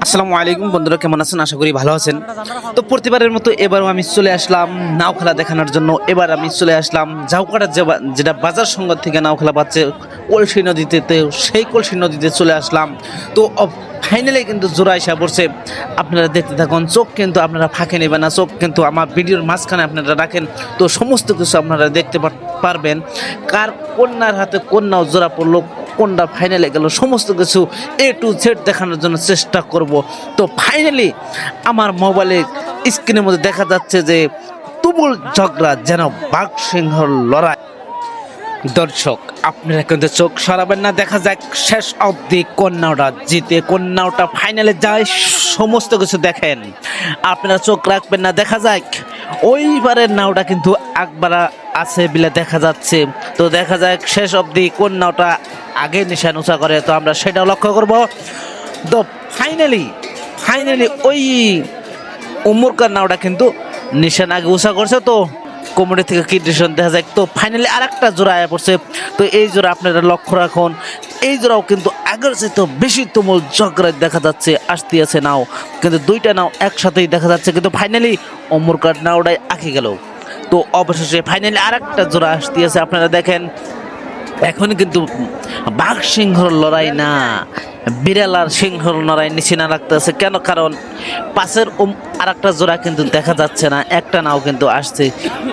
আসসালামু আলাইকুম বন্ধুরা, কেমন আছেন? আশা করি ভালো আছেন। তো প্রতিবারের মতো এবারও আমি চলে আসলাম নাও খেলা দেখানোর জন্য। এবার আমি চলে আসলাম ঝাউকাটার যেটা বাজার সংঘ থেকে নাও খেলা পাচ্ছে কলসি নদীতে। তো সেই কলসি নদীতে চলে আসলাম। তো ফাইনালি কিন্তু জোড়া এসে পড়ছে। আপনারা দেখতে থাকুন, চোখ কিন্তু আপনারা ফাঁকে নেবেন না, চোখ কিন্তু আমার ভিডিওর মাঝখানে আপনারা রাখেন। তো সমস্ত কিছু আপনারা দেখতে পারবেন, কার কন্যার হাতে কন্যাও জোড়া পড়লো, কোনটা ফাইনালে গেল, সমস্ত কিছু A to Z দেখানোর জন্য চেষ্টা করব। তো ফাইনালি আমার মোবাইলে স্ক্রিনের মধ্যে দেখা যাচ্ছে যে তুমুল ঝগড়া, যেন বাঘ সিংহর লড়াই। দর্শক আপনারা কিন্তু চোখ সরাবেন না, দেখা যাক শেষ অবধি কন্যাটা জিতে কন্যাটা ফাইনালে যায়। সমস্ত কিছু দেখেন, আপনারা চোখ রাখবেন না, দেখা যাক। ওইবারের নাওটা কিন্তু একবারা আছে বিলে দেখা যাচ্ছে। তো দেখা যাক শেষ অবধি কোন নাওটা আগে নিশান উঁচা করে, তো আমরা সেটাও লক্ষ্য করব। তো ফাইনালি ওই উমরকার নাওটা কিন্তু নিশান আগে উঁচা করছে। তো কোমরে থেকে কি ডিসিশন দেখা যায়। তো ফাইনালি আরেকটা জোড়া আয়া পড়ছে। তো এই জোড়া আপনারা লক্ষ্য রাখুন, এই জোড়াও কিন্তু আগের চেয়ে বেশি তুমুল ঝগড়া দেখা যাচ্ছে। আসতে আছে নাও, কিন্তু দুইটা নাও একসাথেই দেখা যাচ্ছে, কিন্তু ফাইনালি অমরকার নাওটাই আঁকে গেল। তো অবশেষে ফাইনালি আরেকটা জোড়া আসতে আছে, আপনারা দেখেন। এখন কিন্তু বাঘ সিংহর লড়াই না, বিড়াল আর সিংহর লড়াই নিচে না রাখতেছে। কেন? কারণ পাশের আর একটা জোড়া কিন্তু দেখা যাচ্ছে না, একটা নাও কিন্তু আসছে।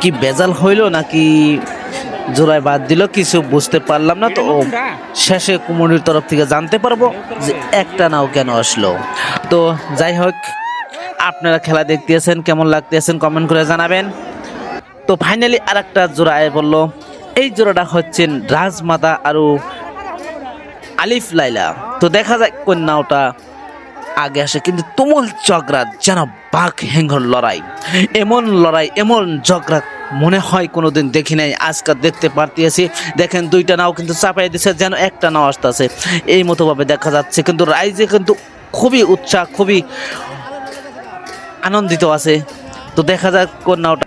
কি বেজাল হইলো নাকি জোড়ায় বাদ দিল, কিছু বুঝতে পারলাম না। তো শেষে কুমুরির তরফ থেকে জানতে পারবো যে একটা নাও কেন আসলো। তো যাই হোক, আপনারা খেলা দেখতেছেন, কেমন লাগতেছেন কমেন্ট করে জানাবেন। তো ফাইনালি আর একটা জোড়া আয় বললো, এই জোড়াটা হচ্ছেন রাজমাতা আরও আলিফ লাইলা। তো দেখা যায় কোন নাওটা আগে আসে, কিন্তু তুমুল ঝগড়া, যেন বাঘ সিংহর লড়াই। এমন লড়াই, এমন ঝগড়া মনে হয় কোনোদিন দেখি নাই, আজকাল দেখতে পারতেছি। দেখেন দুইটা নাও কিন্তু চাপাই দিছে, যেন একটা নাও আসতেছে, এই মতো ভাবে দেখা যাচ্ছে। কিন্তু রাইজে কিন্তু খুবই উৎসাহ, খুবই আনন্দিত আছে। তো দেখা যাক কোন নাওটা